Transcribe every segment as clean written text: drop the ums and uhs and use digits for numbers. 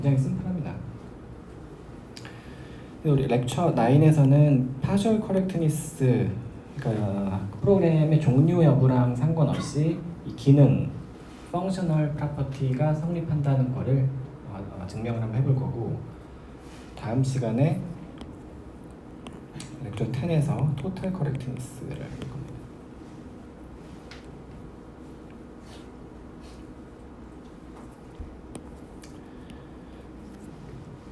굉장히 심플합니다. 우리 렉처 9에서는 partial correctness, 그러니까 프로그램의 종류 여부랑 상관없이 이 기능, functional property가 성립한다는 거를 증명을 한번 해볼 거고, 다음 시간에 렉처 10에서 total correctness를 해볼 겁니다.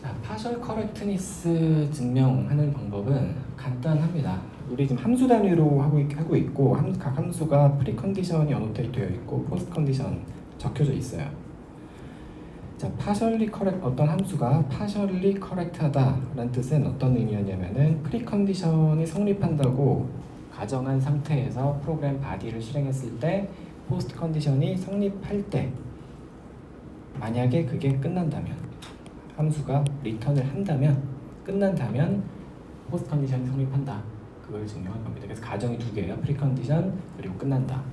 자, partial correctness 증명하는 방법은 간단합니다. 우리 지금 함수 단위로 하고 있고, 각 함수가 precondition이 annotate 되어 있고 postcondition 적혀져 있어요. 자, partially correct, 어떤 함수가 partially correct하다라는 뜻은 어떤 의미였냐면은 precondition이 성립한다고 가정한 상태에서 프로그램 바디를 실행했을 때 postcondition이 성립할 때, 만약에 그게 끝난다면, 함수가 리턴을 한다면, 끝난다면 postcondition이 성립한다. 그걸 증명한 겁니다. 그래서 가정이 두 개예요. precondition 그리고 끝난다.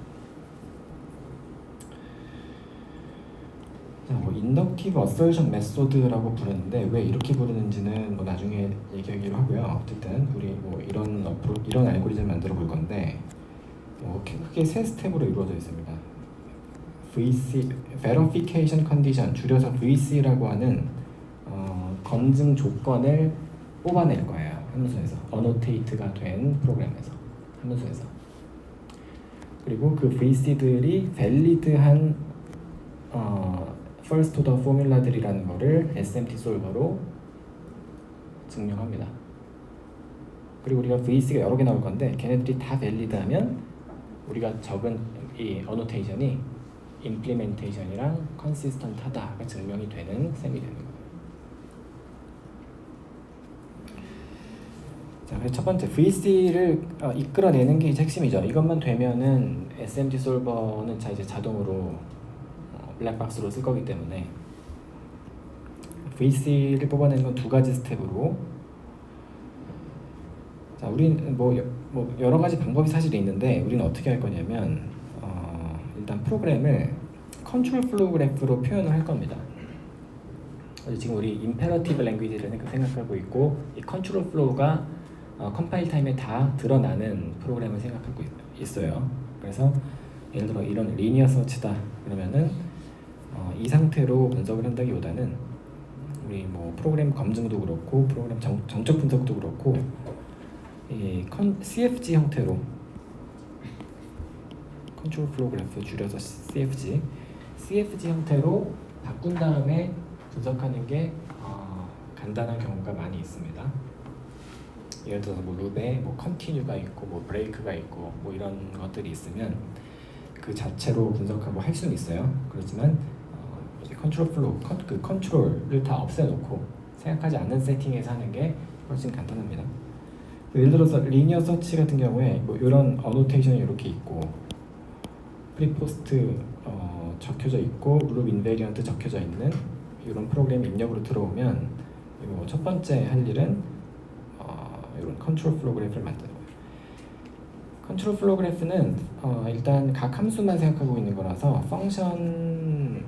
자, 뭐 inductive assertion method라고 부르는데 왜 이렇게 부르는지는 뭐 나중에 얘기하기로 하고요. 어쨌든 우리 뭐 이런 알고리즘 만들어 볼 건데 크게 세 스텝으로 이루어져 있습니다. VC, verification condition, 줄여서 VC라고 하는 검증 조건을 뽑아낼 거예요. 함수에서, annotate가 된 프로그램에서, 함수에서. 그리고 그 VC들이 valid한 first order formula들이라는 거를 SMT 솔버로 증명합니다. 그리고 우리가 VC가 여러 개 나올 건데 걔네들이 다 valid하면 우리가 적은 이 annotation이 implementation이랑 consistent하다가 증명이 되는 셈이 되는 거예요. 자, 그래서 첫 번째 VC를 이끌어내는 게 이제 핵심이죠. 이것만 되면은 SMT 솔버는 이제 자동으로 블랙박스로 쓸 거기 때문에 VC를 뽑아내는 건 두 가지 스텝으로. 자, 우리는 뭐 여러 가지 방법이 사실 있는데 우리는 어떻게 할 거냐면 일단 프로그램을 컨트롤 플로우 그래프로 표현을 할 겁니다. 지금 우리 임페러티브 랭귀지를 생각하고 있고, 이 컨트롤 플로우가 컴파일 타임에 다 드러나는 프로그램을 생각하고 있어요. 그래서 예를 들어 이런 리니어 서치다 그러면은 이 상태로 분석을 한다기보다는 우리 뭐 프로그램 검증도 그렇고 프로그램 정적 분석도 그렇고 이 CFG 형태로, 컨트롤 플로우 그래프 줄여서 CFG 형태로 바꾼 다음에 분석하는 게 간단한 경우가 많이 있습니다. 예를 들어서 뭐 룹에 뭐 컨티뉴가 있고 뭐 브레이크가 있고 뭐 이런 것들이 있으면 그 자체로 분석하고 할 수는 있어요. 그렇지만 컨트롤 플로우, 그 컨트롤을 다 없애놓고 생각하지 않는 세팅에서 하는 게 훨씬 간단합니다. 예를 들어서 리니어 서치 같은 경우에 뭐 이런 어노테이션이 이렇게 있고 프리포스트 적혀져 있고 룹 인베리언트 적혀져 있는 이런 프로그램이 입력으로 들어오면 첫 번째 할 일은 이런 컨트롤 플로우 그래프를 만드는 거예요. 컨트롤 플로우 그래프는 일단 각 함수만 생각하고 있는 거라서 펑션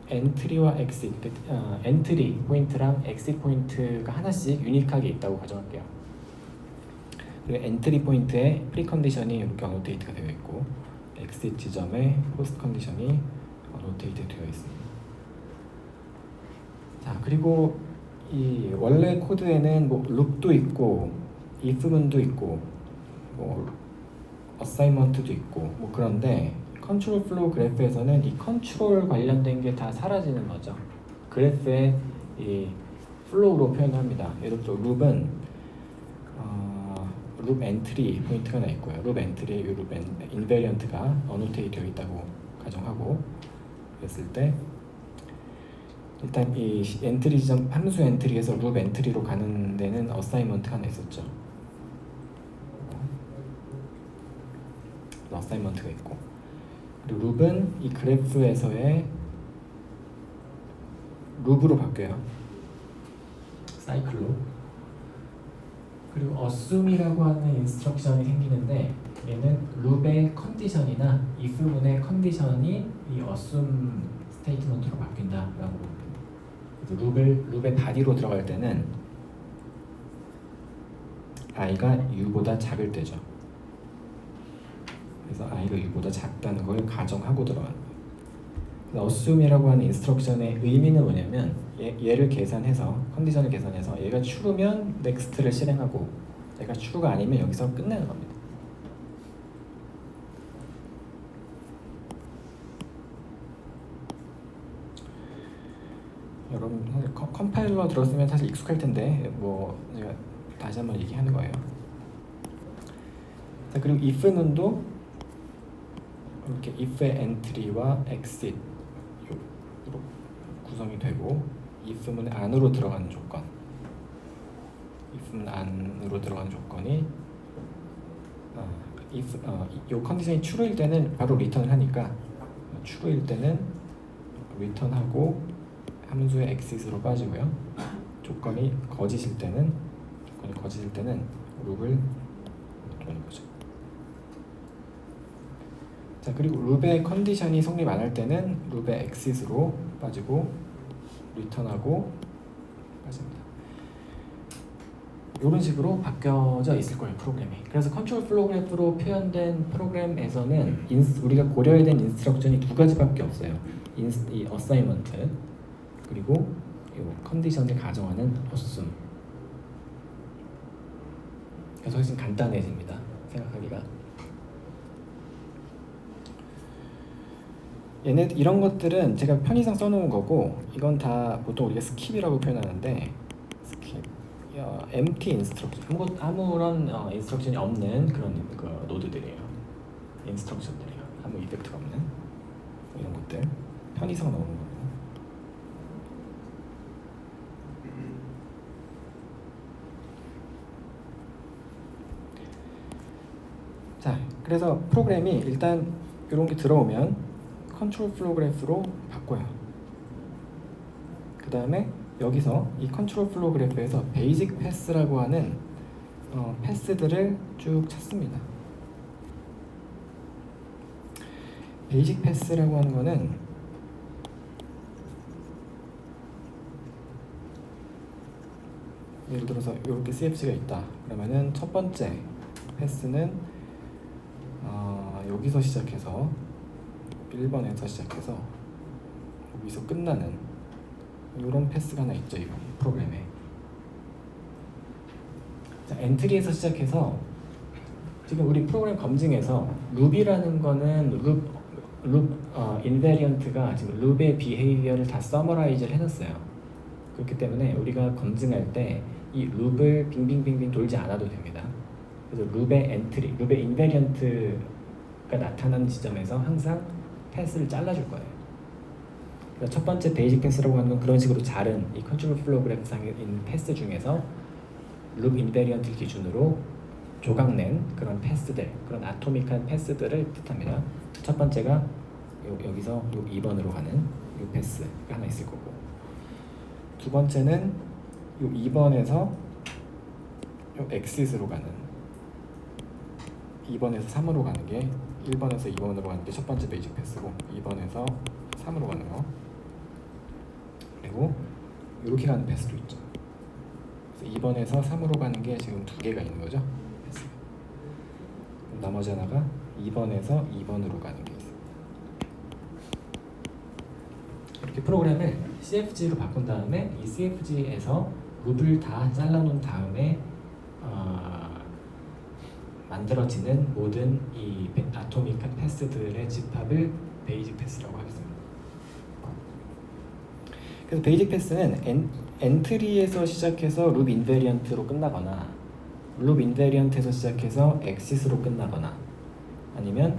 엔트리와 엑싯, 엔트리 포인트랑 엑싯 포인트가 하나씩 유니크하게 있다고 가정할게요. 그리고 엔트리 포인트에 프리컨디션이 이렇게 어노테이트가 되어 있고 엑싯 지점에 포스트 컨디션이 어노테이트 되어 있습니다. 자, 그리고 이 원래 코드에는 뭐 룹도 있고 if문도 있고 뭐 어사인먼트도 있고 뭐 그런데 컨트롤 플로우 그래프에서는 이 컨트롤 관련된 게 다 사라지는 거죠. 그래프의 이 플로우로 표현합니다. 예를 들어 룹은 룹 엔트리 포인트가 나 있고요. 룹 엔트리에 룹 인베리언트가 어노테이트 되어 있다고 가정하고 그랬을 때 일단 이 엔트리 지점 함수 엔트리에서 룹 엔트리로 가는 데는 어사인먼트가 하나 있었죠. 어사인먼트가 있고 그리고 룹은 이 그래프에서의 룹으로 바뀌어요. 사이클로. 그리고 assume이라고 하는 인스트럭션이 생기는데 얘는 룹의 컨디션이나 if문의 컨디션이 이 assume 스테이트먼트로 바뀐다라고. 그래서 룹의 바디로 들어갈 때는 i가 u보다 작을 때죠. 그래서 i가 u보다 작다는 걸 가정하고 들어가는 거예요. 그래서 assume이라고 하는 인스트럭션의 의미는 뭐냐면 얘를 계산해서 컨디션을 계산해서 얘가 true면 next를 실행하고 얘가 true가 아니면 여기서 끝내는 겁니다. 여러분 컴파일러 들었으면 사실 익숙할 텐데 뭐 제가 다시 한번 얘기하는 거예요. 자, 그리고 if는도 이렇게 if의 entry와 exit으로 구성이 되고 if문 안으로 들어가는 조건, if문 안으로 들어가는 조건이 이 컨디션이 true일 때는 바로 return을 하니까 true일 때는 return하고 함수의 exit으로 빠지고요. 조건이 거짓일 때는 룹을 도는 거죠. 자, 그리고 룹의 컨디션이 성립 안 할 때는 룹의 exit으로 빠지고 return하고 빠집니다. 이런 식으로 바뀌어져 있을 거예요, 프로그램이. 그래서 컨트롤 플로우 그래프로 표현된 프로그램에서는 우리가 고려해야 되는 인스트럭션이 두 가지밖에 없어요. 이 어사이먼트 그리고 이 컨디션을 가정하는 assume. 그래서 훨씬 간단해집니다, 생각하기가. 이런 것들은 제가 편의상 써놓은 거고, 이건 다 보통 우리가 스킵이라고 표현하는데, 스킵, empty instruction, 아무런 인스트럭션이 없는 그런 노드들이에요. 인스트럭션들이에요. 아무 이펙트가 없는 이런 것들 편의상 넣는 거고. 자, 그래서 프로그램이 일단 이런 게 들어오면 컨트롤 플로우 그래프로 바꿔요. 그 다음에 여기서 이 컨트롤 플로우 그래프에서 베이직 패스라고 하는 패스들을 쭉 찾습니다. 베이직 패스라고 하는 거는 예를 들어서 이렇게 CFG가 있다. 그러면은 첫 번째 패스는 여기서 시작해서 1번에서 시작해서 여기서 끝나는 이런 패스가 하나 있죠, 이 프로그램에. 자, 엔트리에서 시작해서 지금 우리 프로그램 검증에서 룹이라는 거는 룹 인베리언트가 지금 룹의 비헤이비어를 다 서머라이즈를 해놨어요. 그렇기 때문에 우리가 검증할 때 이 룹을 빙빙빙빙 돌지 않아도 됩니다. 그래서 룹의 엔트리, 룹의 인베리언트가 나타나는 지점에서 항상 패스를 잘라줄 거예요. 그래서 첫 번째 베이직 패스라고 하는 건 그런 식으로 자른 이 컨트롤 플로우 그래프 상에 있는 패스 중에서 룹 인베리언트 기준으로 조각낸 그런 패스들, 그런 아토믹한 패스들을 뜻합니다. 첫 번째가 여기서 요 2번으로 가는 요 패스가 하나 있을 거고, 두 번째는 요 2번에서 요 exit으로 가는, 2번에서 3으로 가는 게 1번에서 2번으로 가는 게 첫 번째 베이직 패스고, 2번에서 3으로 가는 거, 그리고 이렇게 가는 패스도 있죠. 그래서 2번에서 3으로 가는 게 지금 두 개가 있는 거죠, 패스. 나머지 하나가 2번에서 2번으로 가는 게 있어요. 이렇게 프로그램을 CFG로 바꾼 다음에 이 CFG에서 룹을 다 잘라놓은 다음에 만들어지는 모든 이 아토믹한 패스들의 집합을 베이직 패스라고 하겠습니다. 그래서 베이직 패스는 엔트리에서 시작해서 룹 인베리언트로 끝나거나 룹 인베리언트에서 시작해서 exit으로 끝나거나, 아니면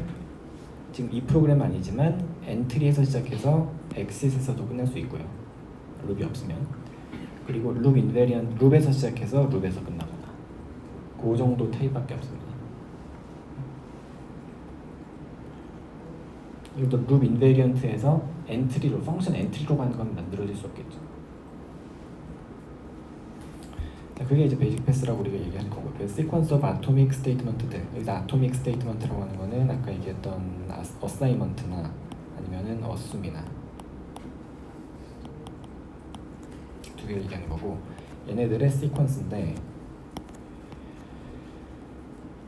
지금 이 프로그램 아니지만 엔트리에서 시작해서 exit에서도 끝날 수 있고요, 룹이 없으면. 그리고 룹 인베리언트, 룹에서 시작해서 룹에서 끝나거나, 그 정도 타입밖에 없습니다. 이것도 룹 인베리언트에서 엔트리로, 펑션 엔트리로 가는 건 만들어질 수 없겠죠. 자, 그게 이제 베이직 패스라고 우리가 얘기하는 거고, 그래서 시퀀스 오브 아토믹 스테이트먼트들, 여기서 아토믹 스테이트먼트라고 하는 거는 아까 얘기했던 어사이먼트나 아니면은 어쌔이나 두 개를 얘기하는 거고 얘네들의 시퀀스인데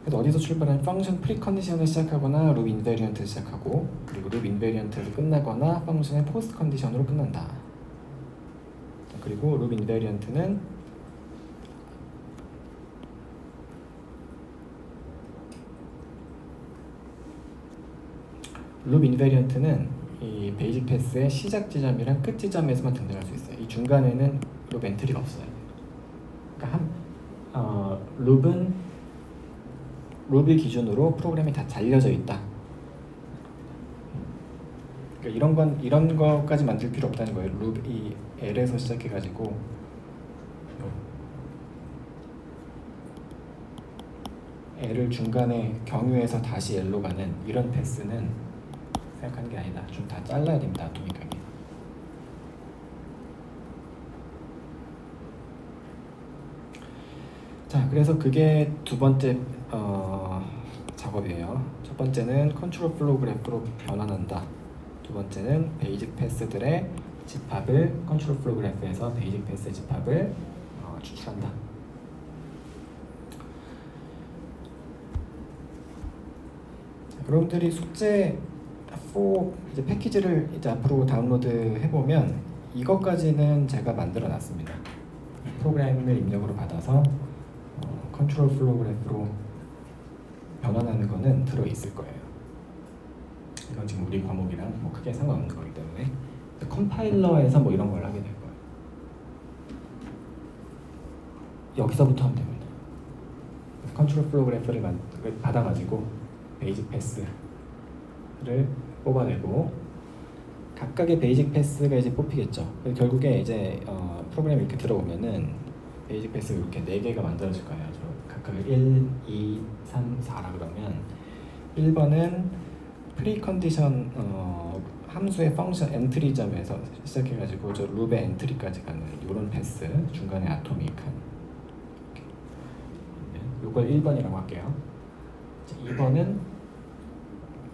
그래서 어디서 출발하는 펑션 프리컨디션을 시작하거나 룹 인베리언트를 시작하고 그리고 룹 인베리언트를 끝나거나 펑션의 포스트 컨디션으로 끝난다. 그리고 룹 인베리언트는 이 베이직 패스의 시작 지점이랑 끝 지점에서만 등장할 수 있어요. 이 중간에는 룹 엔트리가 없어요. 그러니까 룹을 기준으로 프로그램이 다 잘려져 있다. 그러니까 이런 거까지 만들 필요 없다는 거예요. 룹이 L에서 시작해가지고 L을 중간에 경유해서 다시 L로 가는 이런 패스는 생각하는 게 아니다. 좀 다 잘라야 됩니다. 아토믹하게. 자, 그래서 그게 두 번째 작업이에요. 첫 번째는 컨트롤 플로우 그래프로 변환한다. 두 번째는 베이직 패스들의 집합을 컨트롤 플로우 그래프에서 베이직 패스의 집합을 추출한다. 여러분들이 숙제 4 이제 패키지를 이제 앞으로 다운로드 해보면 이것까지는 제가 만들어 놨습니다. 프로그램을 입력으로 받아서 컨트롤 플로우 그래프로 변환하는 거는 들어 있을 거예요. 이건 지금 우리 과목이랑 뭐 크게 상관없는 거기 때문에 컴파일러에서 뭐 이런 걸 하게 될 거예요. 여기서부터 하면 됩니다. 컨트롤 플로우 그래프를 받아가지고 베이직 패스를 뽑아내고 각각의 베이직 패스가 이제 뽑히겠죠. 결국에 이제 프로그램 이렇게 들어오면은 베이직 패스 이렇게 4개가 만들어질 거예요. 각각 1, 2, 3, 4라 그러면 1번은 프리컨디션 함수의 펑션 엔트리점에서 시작해가지고 저 룹의 엔트리까지 가는 이런 패스 중간에 아토믹한 이걸 1번이라고 할게요. 2번은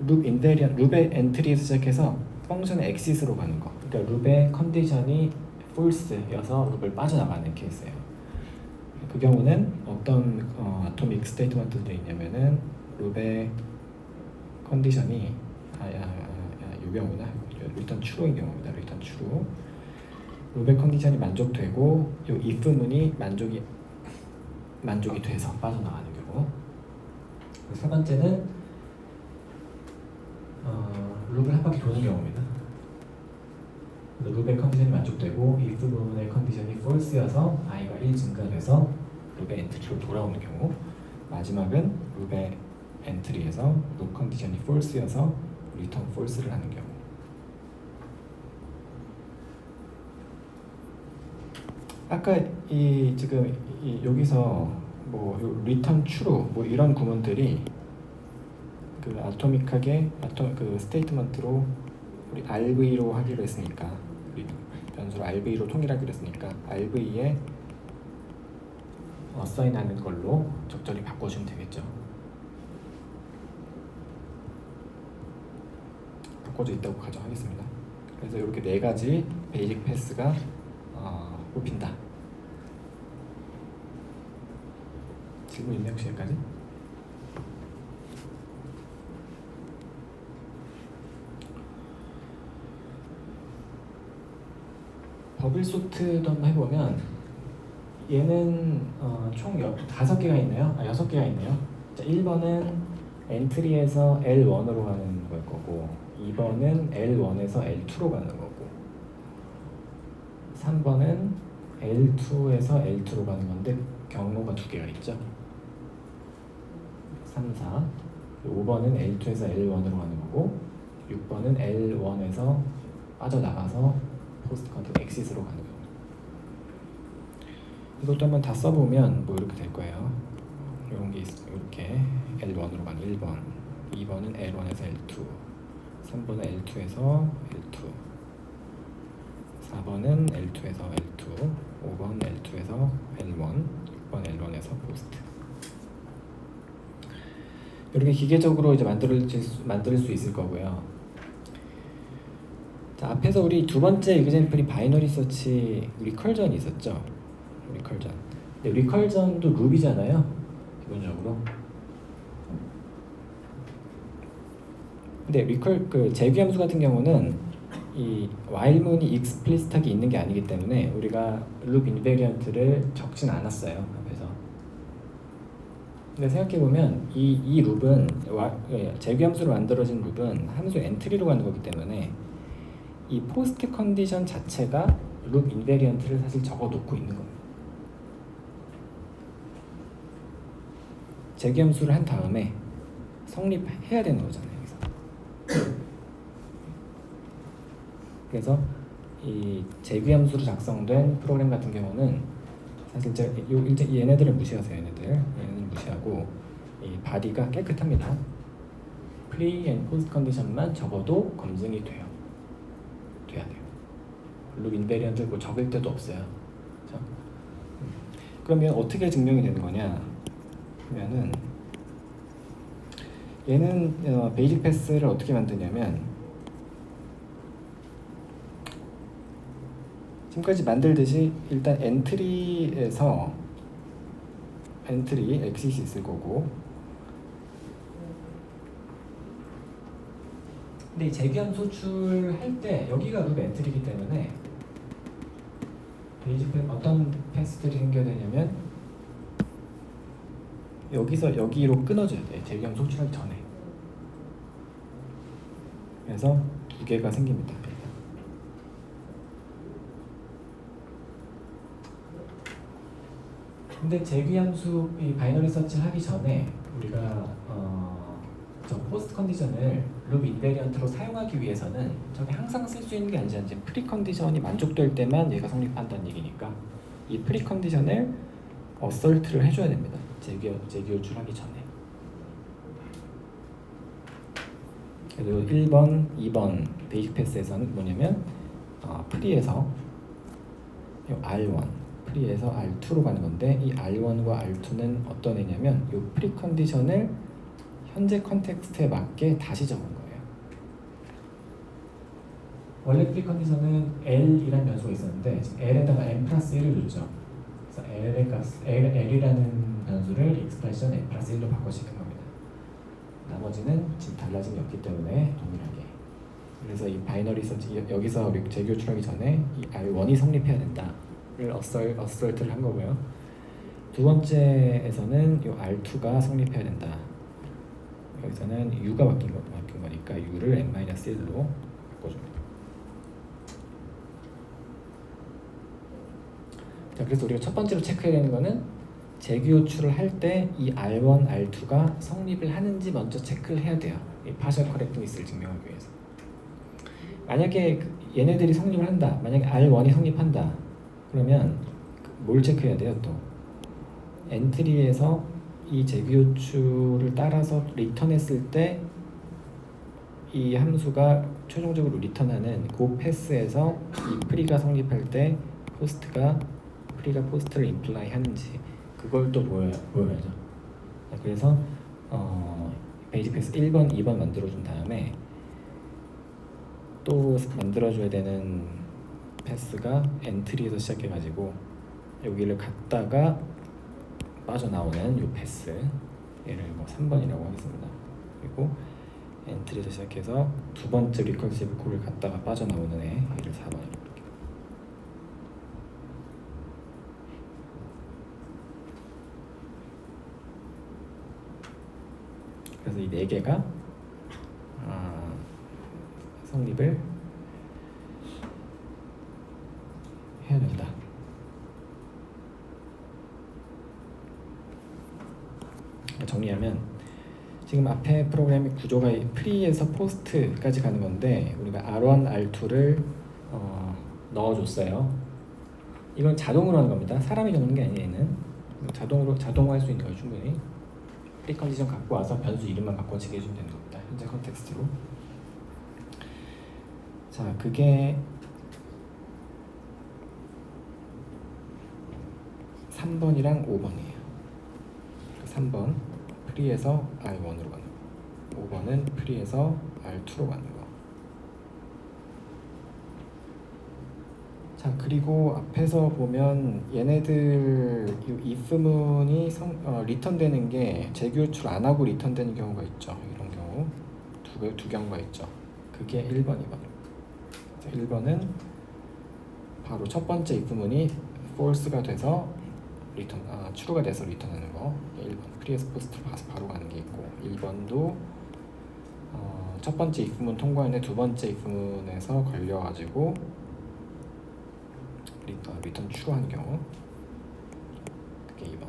룹의 엔트리에서 시작해서 펑션의 엑시스로 가는 거. 그러니까 룹의 컨디션이 false여서 룹을 빠져나가는 케이스예요. 그 경우는 어떤 아토믹 스테이트먼트들이 있냐면은 룹의 컨디션이 이 경우나 리턴 true인 경우입니다. 리턴 true. 룹의 컨디션이 만족되고 이 if 문이 만족이 돼서 빠져나가는 경우. 세 번째는 룹을 한 바퀴 도는 경우입니다. 룹의 컨디션이 만족되고 if 부분의 컨디션이 false여서 i가 1 증가돼서 룹의 엔트리로 돌아오는 경우. 마지막은 룹의 엔트리에서 룹 컨디션이 false여서 return false를 하는 경우. 아까 지금 여기서 뭐 return true 뭐 이런 구문들이 그 아토믹하게 그 스테이트먼트로 우리 RV로 하기로 했으니까 우리 변수로 RV로 통일하기로 했으니까 RV에 어사인하는 걸로 적절히 바꿔주면 되겠죠. 바꿔져 있다고 가정하겠습니다. 그래서 이렇게 4가지 베이직 패스가 뽑힌다. 질문 있나요 혹시 여기까지? 버블 소트도 한번 해보면 얘는 총 5개가 있네요. 6개가 있네요. 자, 1번은 엔트리에서 L1으로 가는 걸 거고 2번은 L1에서 L2로 가는 거고 3번은 L2에서 L2로 가는 건데 경로가 2개가 있죠. 3, 4 5번은 L2에서 L1으로 가는 거고 6번은 L1에서 빠져나가서 포스트 컨트롤 엑시스로 가는 거예요. 이것도 한번 다 써보면 뭐 이렇게 될 거예요. 이런 게 이렇게 L1으로 가는 1번, 2번은 L1에서 L2, 3번은 L2에서 L2, 4번은 L2에서 L2, 5번 L2에서 L1, 6번 L1에서 포스트. 이렇게 기계적으로 이제 만들 수 있을 거고요. 자, 앞에서 우리 두 번째 example이 바이너리 서치 리컬전이 있었죠. 리컬전. 근데 리컬전도 루비잖아요. 기본적으로. 근데 그 재규 함수 같은 경우는 이 while 문이 explicit하게 있는 게 아니기 때문에 우리가 loop invariant를 적진 않았어요. 앞에서. 근데 생각해보면 이 룹은 재규 함수로 만들어진 룹은 함수 엔트리로 가는 거기 때문에 이 포스트 컨디션 자체가 룹 인베리언트를 사실 적어놓고 있는 겁니다. 재규 함수를 한 다음에 성립해야 되는 거잖아요. 여기서. 그래서 이 재규 함수로 작성된 프로그램 같은 경우는 사실 얘네들을 무시하세요. 얘네들 무시하고 이 바디가 깨끗합니다. 프리 앤 포스트 컨디션만 적어도 검증이 돼야 돼요. 룹 인베리언트 뭐 적을 때도 없어요. 그렇죠? 그러면 어떻게 증명이 되는 거냐? 그러면은 얘는 베이직 패스를 어떻게 만드냐면 지금까지 만들듯이 일단 엔트리에서 엔트리 엑싯이 있을 거고, 근데 이 재규함 소출할 때 여기가 룹 엔트리이기 때문에 베이직 패스 어떤 패스들이 생겨야 되냐면 여기서 여기로 끊어줘야 돼. 재규함 소출하기 전에. 그래서 두 개가 생깁니다. 근데 재규함수 이 바이너리 서치를 하기 전에 우리가 저 포스트 컨디션을 룹 인베리언트로 사용하기 위해서는 저게 항상 쓸 수 있는 게 아니지 않지. 프리 컨디션이 만족될 때만 얘가 성립한다는 얘기니까 이 프리 컨디션을 어설트를 해줘야 됩니다. 재규 호출하기 전에. 그리고 1번, 2번 베이직 패스에서는 뭐냐면 프리에서 R1 프리에서 R2로 가는 건데 이 R1과 R2는 어떤 애냐면 이 프리 컨디션을 현재 컨텍스트에 맞게 다시 적은 거예요. 원래 프리 컨디션은 L이라는 변수가 있었는데 지금 L에다가 n 플러스 1을 줬죠. 그래서 L이라는 변수를 expression n 플러스 1로 바꿔시킨 겁니다. 나머지는 지금 달라짐이 없기 때문에 동일하게. 그래서 이 바이너리 서치 여기서 우리 재규 호출하기 전에 이 R1이 성립해야 된다를 어설트를 한 거고요. 두 번째에서는 이 R2가 성립해야 된다. 여기서는 U가 바뀐 거니까 U를 n-1로 바꿔줍니다. 자, 그래서 우리가 첫 번째로 체크해야 되는 거는 재규 호출을 할 때 이 R1, R2가 성립을 하는지 먼저 체크를 해야 돼요. 이 파셜 커렉트니스를 증명하기 위해서. 만약에 얘네들이 성립을 한다. 만약에 R1이 성립한다. 그러면 뭘 체크해야 돼요? 또 엔트리에서 이 재규 호출을 따라서 리턴했을 때 이 함수가 최종적으로 리턴하는 그 패스에서 이 프리가 성립할 때 프리가 포스트를 임플라이 하는지 그걸 또 보여야죠. 그래서 베이직 패스 1번, 2번 만들어준 다음에 또 만들어줘야 되는 패스가 엔트리에서 시작해가지고 여기를 갔다가 빠져나오는 이 패스, 얘를 뭐 3번이라고 하겠습니다. 그리고 엔트리에서 시작해서 두 번째 리커시브 콜을 갔다가 빠져나오는 얘를 4번이라고 할게요. 그래서 이 네 개가 성립을 해야 된다. 정리하면 지금 앞에 프로그램의 구조가 프리에서 포스트까지 가는 건데 우리가 R1, R2를 넣어줬어요. 이건 자동으로 하는 겁니다. 사람이 적는 게 아니에요. 얘는 자동화할 수 있는 거예요. 충분히. 프리 컨디션 갖고 와서 변수 이름만 바꿔치기 해주면 되는 겁니다. 현재 컨텍스트로. 자, 그게 3번이랑 5번이에요. 3번 프리에서 R1으로 가는 거, 5번은 프리에서 R2로 가는 거. 자, 그리고 앞에서 보면 얘네들 이 if문이 리턴되는 게 재규 호출 안 하고 리턴되는 경우가 있죠. 이런 경우 두 경우가 있죠. 그게 1번, 2번. 1번은 바로 첫 번째 if문이 false가 돼서 true가 돼서 리턴하는 거. 1번 pre에서 post로 가서 바로 가는 게 있고, 1번도 첫 번째 if문 통과했는데 두 번째 if문에서 걸려가지고 리턴 true한 경우. 그게 2번.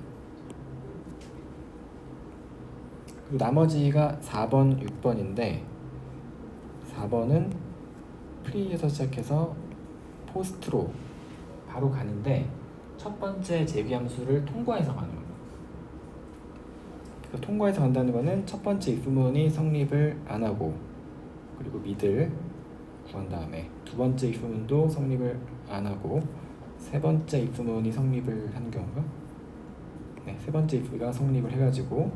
그리고 나머지가 4번, 6번인데 4번은 pre에서 시작해서 post로 바로 가는데 첫 번째 재귀함수를 통과해서 가는 겁니다. 그래서 통과해서 간다는 거는 첫 번째 if문이 성립을 안 하고 그리고 mid를 구한 다음에 두 번째 if문도 성립을 안 하고 세 번째 if문이 성립을 한 경우가 세 번째 if가 성립을 해가지고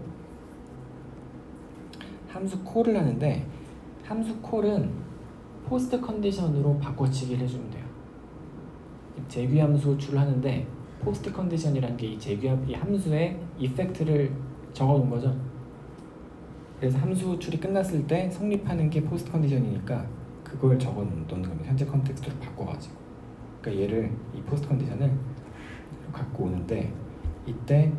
함수 콜을 하는데 함수 콜은 포스트 컨디션으로 바꿔치기를 해주면 돼요. 재귀함수 호출을 하는데 포스트 컨디션이라는 게 이 함수의 이펙트를 적어놓은 거죠. 그래서 함수 호출이 끝났을 때 성립하는 게 포스트 컨디션이니까 그걸 적어놓는 겁니다. 현재 컨텍스트로 바꿔가지고. 그러니까 얘를 이 포스트 컨디션을 갖고 오는데 이때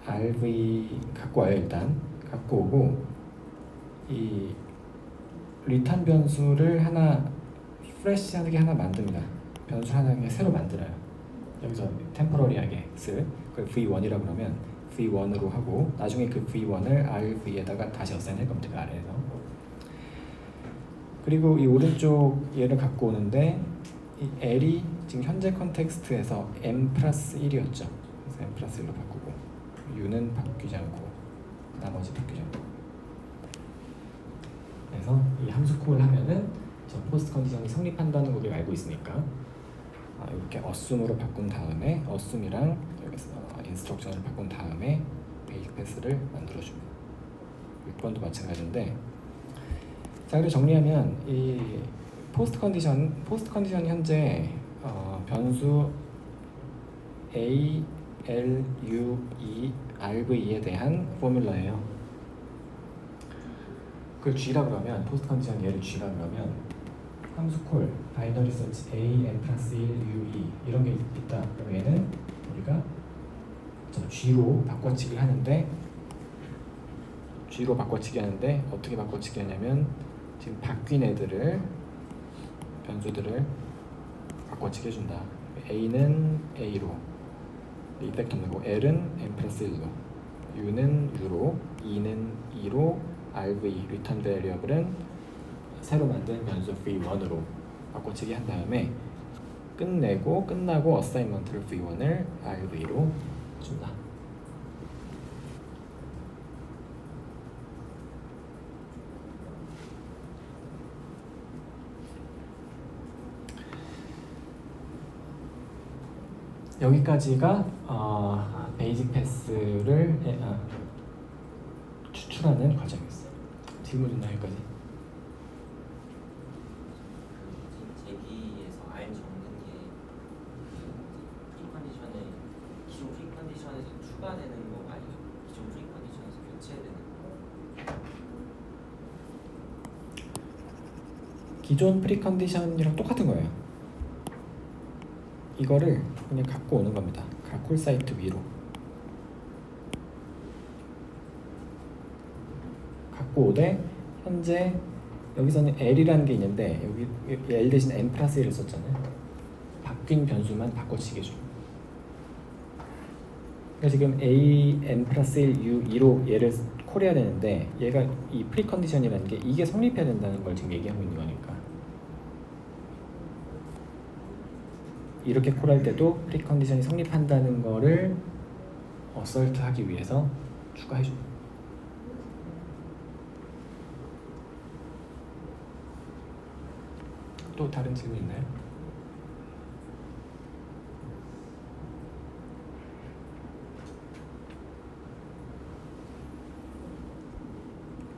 RV 갖고 와요. 일단 갖고 오고 이 리턴 변수를 하나 프레시하게 하나 만듭니다. 변수 하나 그냥 새로 만들어요. 여기서 템포러리하게 그걸 v1이라고 그러면 v1으로 하고 나중에 그 v1을 rv에다가 다시 어사인할 겁니다. 그 아래에서. 그리고 이 오른쪽 얘를 갖고 오는데 이 l이 지금 현재 컨텍스트에서 m 플러스 1이었죠. 그래서 m 플러스 1로 바꾸고 u는 바뀌지 않고 나머지 바뀌지 않고. 그래서 이 함수 콜을 하면은 저 포스트 컨디션이 성립한다는 걸 우리가 알고 있으니까 이렇게 assume으로 바꾼 다음에 assume이랑 여기서 instruction을 바꾼 다음에 베이직 패스를 만들어줍니다. 6번도 마찬가지인데 자, 그리고 정리하면 이 포스트 컨디션이 현재 변수 a, l, u, e, rv에 대한 포뮬러예요. 그걸 g라고 그러면 포스트 컨디션 얘를 g라고 그러면 함수 콜 바이너리 서치 a, n 플러스 1, u, e 이런 게 있다. 그럼 얘는 우리가 g로 바꿔치기를 하는데 어떻게 바꿔치기 하냐면 지금 바뀐 애들을 변수들을 바꿔치기 해준다. a는 a로 이펙트 없는 거, l은 n 플러스 1로, u는 u로, e는 e로, rv 리턴 베리어블은 새로 만든 변수 v1으로 바꿔치기 한 다음에 끝나고 어사인먼트를 v1을 rv로 준다. 여기까지가 베이직 패스를 추출하는 과정이었어요. 질문 있나요? 여기까지? 제기에서 R 적는 게 프리컨디션에 기존 프리컨디션에서 추가되는 거 아니에요? 기존 프리컨디션에서 교체되는 거? 기존 프리컨디션이랑 똑같은 거예요. 이거를 그냥 갖고 오는 겁니다. 콜 사이트 위로 갖고 오되 현재 여기서는 L이라는 게 있는데 여기 L 대신 N 플러스 1을 썼잖아요. 바뀐 변수만 바꿔치기 해줘. 그러니까 지금 A, N 플러스 1, U, 2로 얘를 콜해야 되는데 얘가 이 프리컨디션이라는 게 이게 성립해야 된다는 걸 지금 얘기하고 있는 거니까 이렇게 콜할 때도 프리컨디션이 성립한다는 거를 어설트하기 위해서 추가해줘. 또 다른 질문 있나요?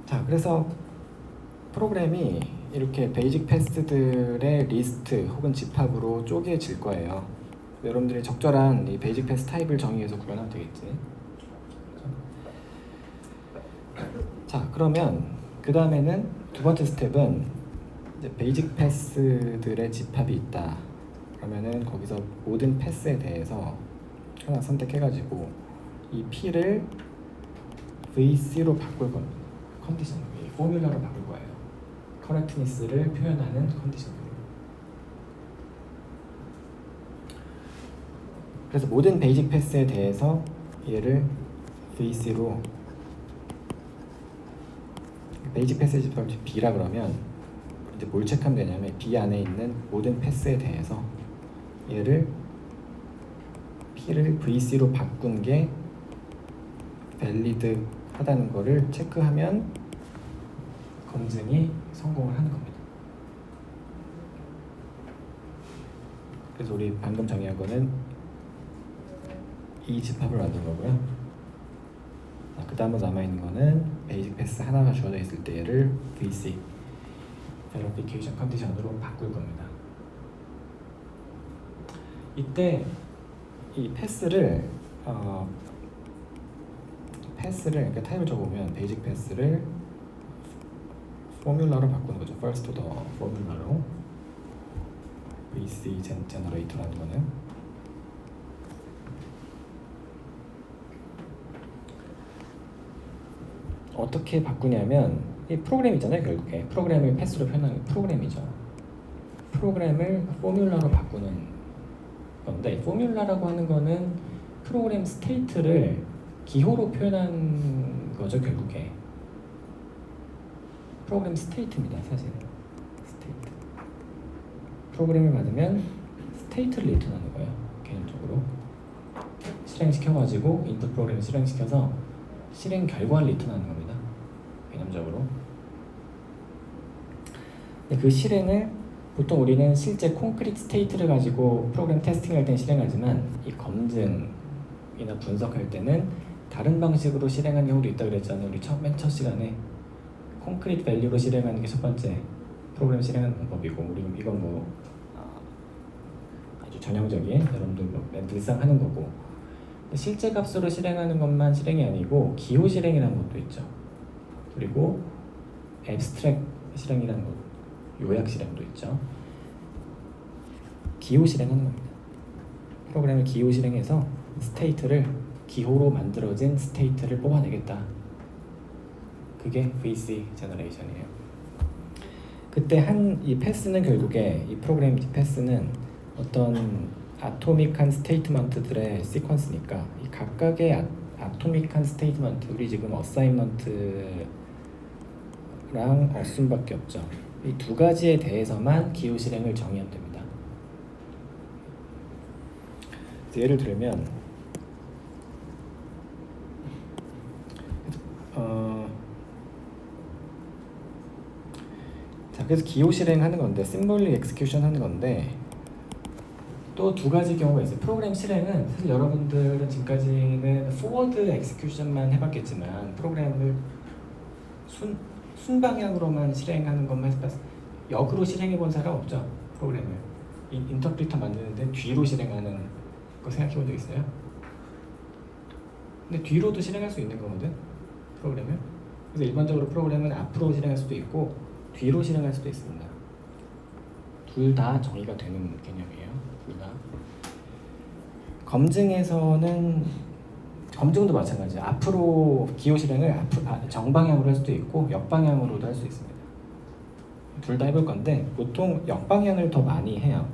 자, 그래서 프로그램이 이렇게 베이직 패스들의 리스트 혹은 집합으로 쪼개질 거예요. 여러분들이 적절한 이 베이직 패스 타입을 정의해서 구현하면 되겠지. 자, 그러면 그 다음에는 두 번째 스텝은 이제 베이직 패스들의 집합이 있다. 그러면은 거기서 모든 패스에 대해서 하나 선택해가지고 이 P를 VC로 바꿀 겁니다. 컨디션, 이 포뮬러로 바꿀 거예요. correctness를 표현하는 컨디션으로. 그래서 모든 베이직 패스에 대해서 얘를 VC로, 베이직 패스 집합을 B라 그러면 이제 뭘 체크하면 되냐면 B 안에 있는 모든 패스에 대해서 얘를 P를 VC로 바꾼 게 valid 하다는 거를 체크하면 검증이 성공을 하는 겁니다. 그래서 우리 방금 정의한 거는 이 집합을 만든 거고요. 그 다음으로 남아있는 거는 베이직 패스 하나가 주어져 있을 때 얘를 VC verification 컨디션으로 바꿀 겁니다. 이때 이 패스를 그러니까 타입을 적어보면 베이직 패스를 포뮬러로 바꾸는 거죠. first order 포뮬러로 VC generator라는 거는. 어떻게 바꾸냐면 이 프로그램 있잖아요. 결국에 프로그램을 패스로 표현하는 프로그램이죠. 프로그램을 포뮬러로 바꾸는 건데, 포뮬러라고 하는 거는 프로그램 스테이트를 기호로 표현한 거죠. 결국에 프로그램 스테이트입니다. 사실 스테이트, 프로그램을 받으면 스테이트를 리턴하는 거예요. 개념적으로 실행시켜가지고 인풋 프로그램을 실행시켜서 실행 결과를 리턴하는 겁니다. 개념적으로. 근데 그 실행을 보통 우리는 실제 콘크리트 스테이트를 가지고 프로그램 테스팅할 때는 실행하지만 이 검증이나 분석할 때는 다른 방식으로 실행하는 경우도 있다 그랬잖아요. 우리 맨 첫 시간에 콘크리트 밸류로 실행하는 게 첫 번째 프로그램 실행하는 방법이고, 우리 이건 뭐 아주 전형적인 여러분들 뭐 늘상 하는 거고, 실제 값으로 실행하는 것만 실행이 아니고 기호 실행이라는 것도 있죠. 그리고 앱스트랙 실행이라는 것, 요약 실행도 있죠. 기호 실행하는 겁니다. 프로그램을 기호 실행해서 스테이트를 기호로 만들어진 스테이트를 뽑아내겠다. 그게 VC 제너레이션이에요. 그때 이 패스는 결국에 이 프로그램 패스는 어떤 아토믹한 스테이트먼트들의 시퀀스니까 이 각각의 아토믹한 스테이트먼트, 우리 지금 어사인먼트랑 어순밖에 없죠. 이 두 가지에 대해서만 기호 실행을 정의하면 됩니다. 예를 들면 자, 그래서 기호 실행하는 건데, 심볼릭 엑스큐션 하는 건데, 또 두 가지 경우가 있어요. 프로그램 실행은 사실 여러분들은 지금까지는 포워드 엑스큐션만 해봤겠지만 프로그램을 순방향으로만 실행하는 것만 해봤어요. 역으로 실행해본 사람 없죠? 프로그램을 인터프리터 만드는데 뒤로 실행하는 거 생각해본 적 있어요? 근데 뒤로도 실행할 수 있는 거거든, 프로그램을. 그래서 일반적으로 프로그램은 앞으로 실행할 수도 있고 뒤로 실행할 수도 있습니다. 둘 다 정의가 되는 개념이에요. 둘 다. 검증도 마찬가지예요. 앞으로 기호 실행을 정방향으로 할 수도 있고 역방향으로도 할 수 있습니다. 둘 다 해볼 건데 보통 역방향을 더 많이 해요.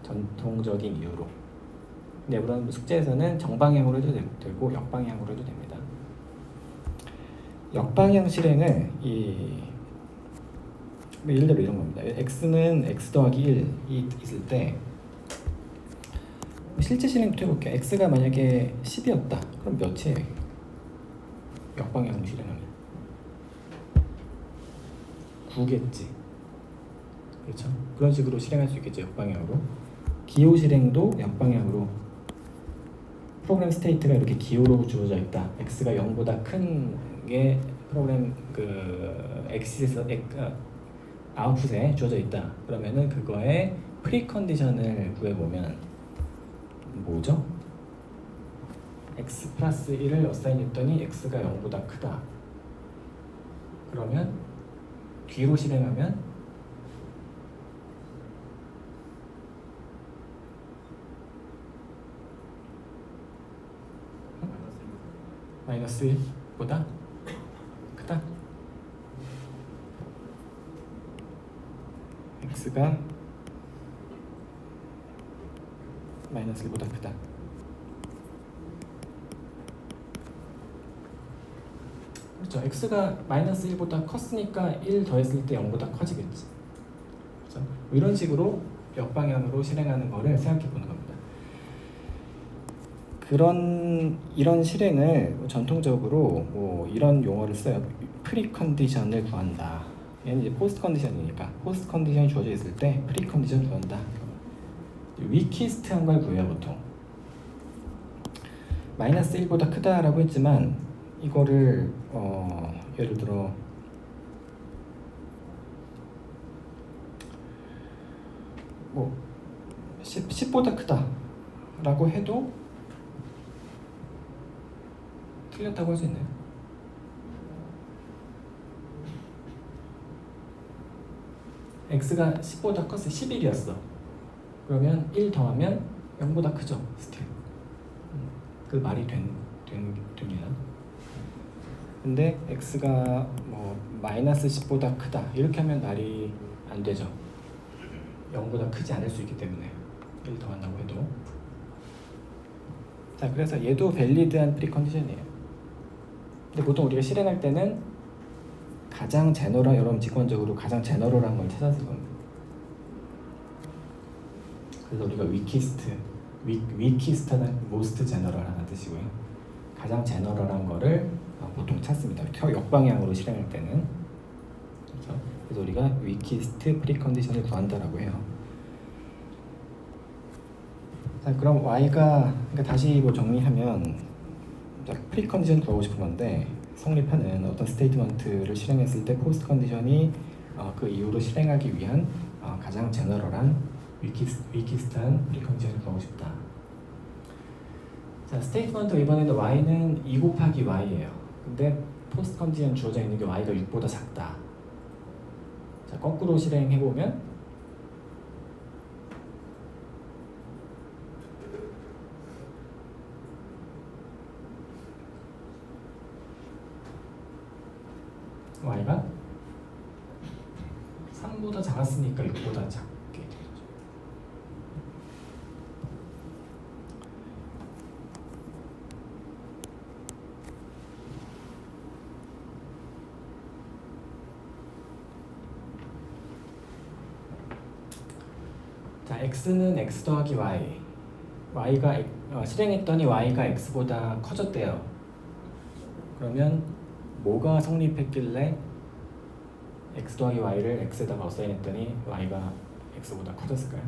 전통적인 이유로. 근데 물론 숙제에서는 정방향으로 해도 되고 역방향으로 해도 됩니다. 역방향 실행을 예를 들어 이런 겁니다. x는 x 더하기 1이 있을 때 실제 실행부터 해볼게요. x가 만약에 10이었다. 그럼 몇이에요? 역방향으로 실행하면 9겠지. 그렇죠? 그런 식으로 실행할 수 있겠죠. 역방향으로. 기호 실행도 역방향으로. 프로그램 스테이트가 이렇게 기호로 주어져 있다. x가 0보다 큰 게 프로그램 엑시스에서 아웃풋에 주어져 있다. 그러면은 그거의 프리컨디션을 구해보면 뭐죠? x 플러스 1을 어사인했더니 x가 0보다 크다. 그러면 뒤로 실행하면 마이너스 1보다 크다. x가 마이너스 1보다 크다. 그렇죠. x가 마이너스 1보다 컸으니까 1 더했을 때 0보다 커지겠지. 그렇죠? 이런 식으로 역방향으로 실행하는 거를 생각해 보는 겁니다. 이런 실행을 전통적으로 뭐 이런 용어를 써요. 프리컨디션을 구한다. 얘는 이제 포스트 컨디션이니까 포스트 컨디션이 주어져 있을 때 프리컨디션 구한다. 위키스트한 걸 구해요 보통. 마이너스 1보다 크다라고 했지만 이거를 예를 들어 뭐 10보다 크다라고 해도 틀렸다고 할 수 있나요? x가 10보다 컸어. 11이었어. 그러면 1 더하면 0보다 크죠. 스틸. 그 말이 됩니다. 근데 x가 뭐 마이너스 10보다 크다 이렇게 하면 말이 안 되죠. 0보다 크지 않을 수 있기 때문에 1 더한다고 해도. 자, 그래서 얘도 밸리드한 프리컨디션이에요. 근데 보통 우리가 실행할 때는 가장 제너럴, 여러분 직관적으로 가장 제너럴한 걸 찾았을 겁니다. 그래서 우리가 위키스트는 most 제너럴하는 뜻이고요. 가장 제너럴한 거를 보통 찾습니다. 역방향으로 실행할 때는. 그렇죠? 그래서 우리가 위키스트 프리컨디션을 구한다라고 해요. 자, 그럼 y가 그러니까 다시 뭐 정리하면 프리컨디션 구하고 싶은 건데 성립하는 어떤 스테이트먼트를 실행했을 때 포스트 컨디션이 그 이후로 실행하기 위한 가장 제너럴한 위키스트한 프리컨디션을 구하고 싶다. 자, 스테이트먼트 이번에는 y는 2 곱하기 y예요. 근데 포스트 컨디션 주어져 있는 게 y가 6보다 작다. 자, 거꾸로 실행해 보면 y가 3보다 작았으니까 6보다 작게 되죠. 자, x는 x 더하기 y가 실행했더니 y가 x보다 커졌대요. 그러면 뭐가 성립했길래 x 더하기 y를 x에다가 어사인했더니 y가 x보다 커졌을까요?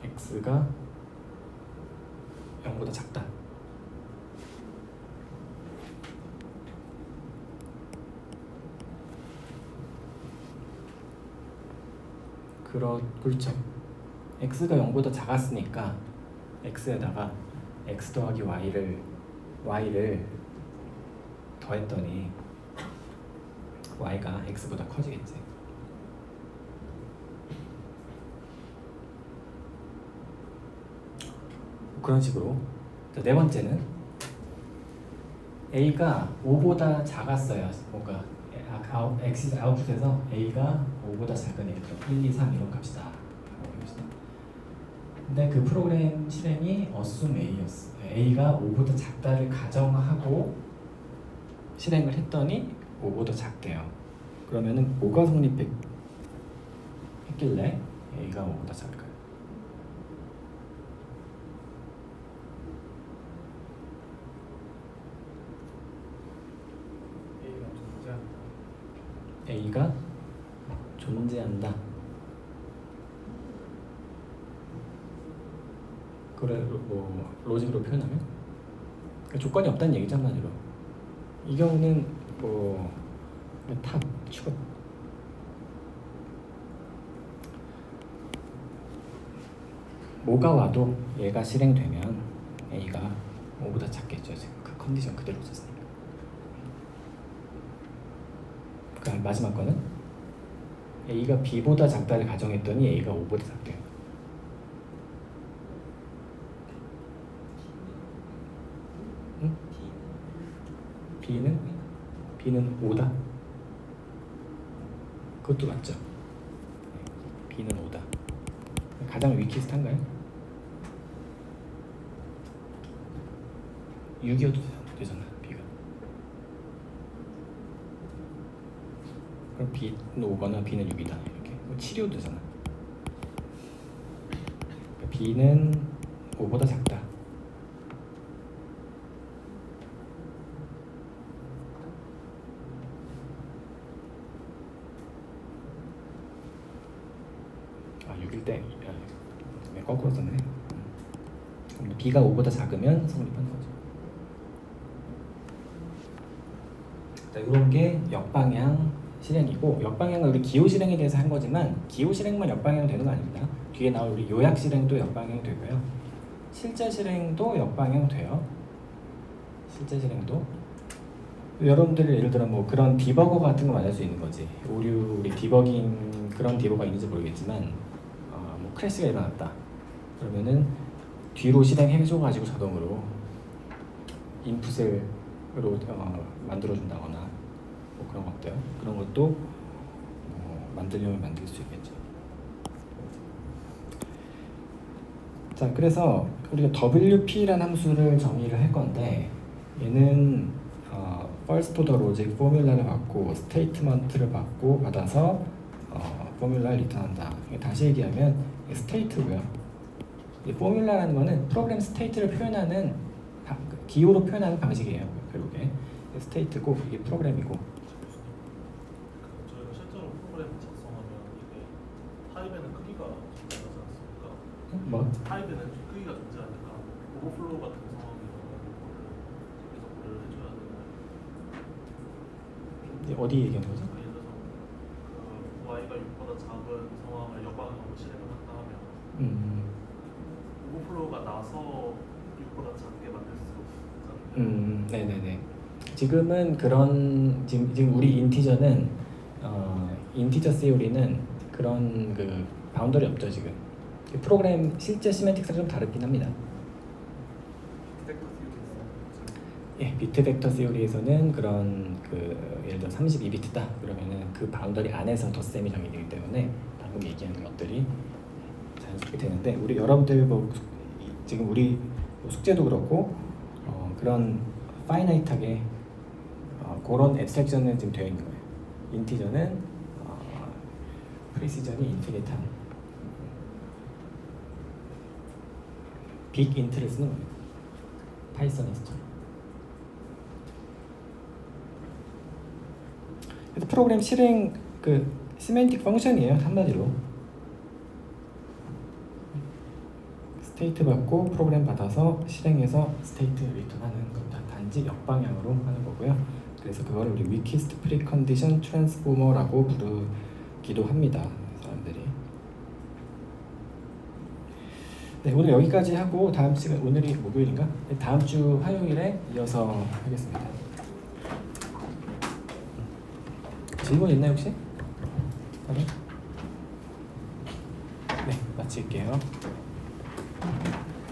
x가 0보다 작다. 그렇죠. x가 0보다 작았으니까 x에다가 x 더하기 y를 더했더니 y가 x보다 커지겠지. 그런 식으로. 자, 네 번째는 a가 5보다 작았어요. 뭔가 x 아웃풋에서 a가 5보다 작은 애죠. 1, 2, 3 이런 값이다. 근데 그 프로그램 실행이 assume a였어. a가 5보다 작다를 가정하고 실행을 했더니 5보다 작대요. 그러면은 뭐가 성립했길래 a가 5보다 작을까요? A가 존재한다. 그래 뭐 로직으로 표현하면 그러니까 조건이 없다는 얘기죠 한마디로. 이 경우는 뭐 탑 추가 뭐가 와도 얘가 실행되면 A가 5보다 작겠죠. 지금 그 컨디션 그대로 썼으니까. 그 마지막 거는 A가 B보다 작다를 가정했더니 A가 5보다 작대요. 응? B는 5다. 그것도 맞죠. B는 5다. 가장 위키스트한가요? 6이어도 되잖아. B가. 그럼 B는 5거나 B는 6이다. 이렇게 7이어도 되잖아. 그러니까 B는 5보다 작다. 아 6일 때 거꾸로 썼네. 그럼 B가 5보다 작으면 성립하는 거죠. 자, 이런 게 역방향 실행이고, 역방향은 우리 기호 실행에 대해서 한 거지만 기호 실행만 역방향 되는 거 아닙니다. 뒤에 나올 우리 요약 실행도 역방향 되고요. 실제 실행도 역방향 돼요. 실제 실행도 여러분들이 예를 들어 뭐 그런 디버거 같은 거 만들 수 있는 거지. 오류 우리 디버깅 그런 디버거가 있는지 모르겠지만 뭐 크래시가 일어났다. 그러면은 뒤로 실행해줘가지고 자동으로 인풋으로 만들어준다거나 뭐 그런 것들, 그런 것도 만들려면 만들 수 있겠죠. 자, 그래서 우리가 WP라는 함수를 정의를 할 건데, 얘는 first order logic 포뮬라를 받고 스테이트먼트를 받아서 포뮬라를 리턴한다. 다시 얘기하면 스테이트고요. 이 포뮬라라는 거는 프로그램 스테이트를 표현하는 기호로 표현하는 방식이에요. 결국에 스테이트고 이게 프로그램이고. 저희가 실제로 프로그램 작성하면 이게 타입에는 크기가 존재하지 않습니까? 뭐? 타입에는 크기가 존재하니까 오버플로우 같은 상황이면 계속 고려를 해줘야 되나요? 어디 얘기하는 거죠? 예를 들어서 그 y가 6보다 작은 상황을 역방향으로 실행을 한다 하면 오버플로우가 나서 6보다 작게 만들 수 있잖아요. 네네네. 지금은 그런 지금 우리 인티저는 인티저 시오리는 그런 그 바운더리 없죠 지금. 프로그램 실제 시멘틱스랑 좀 다르긴 합니다. 예, 비트 벡터 시오리에서는 그런 그 예를 들어 32비트다 그러면은 그 바운더리 안에서 덧셈이 정의되기 때문에 방금 얘기하는 것들이 자연스럽게 되는데, 우리 여러분들 뭐 지금 우리 숙제도 그렇고 그런 파이나이트하게 그런 앱스트랙션은 지금 되어 있는 거예요. 인티저는 프리시전이 인피니트한 빅 인트를 쓰는 거예요. 파이썬에서처럼. 그래서 프로그램 실행 그 시멘틱 펑션이에요 한마디로. 스테이트 받고 프로그램 받아서 실행해서 스테이트 리턴하는 겁니다. 단지 역방향으로 하는 거고요. 그래서 그걸 우리 위키스트 프리컨디션 트랜스포머라고 부르기도 합니다. 사람들이. 네, 오늘 여기까지 하고 다음 시간, 오늘이 목요일인가? 네, 다음 주 화요일에 이어서 하겠습니다. 질문 있나요 혹시? 네, 마칠게요.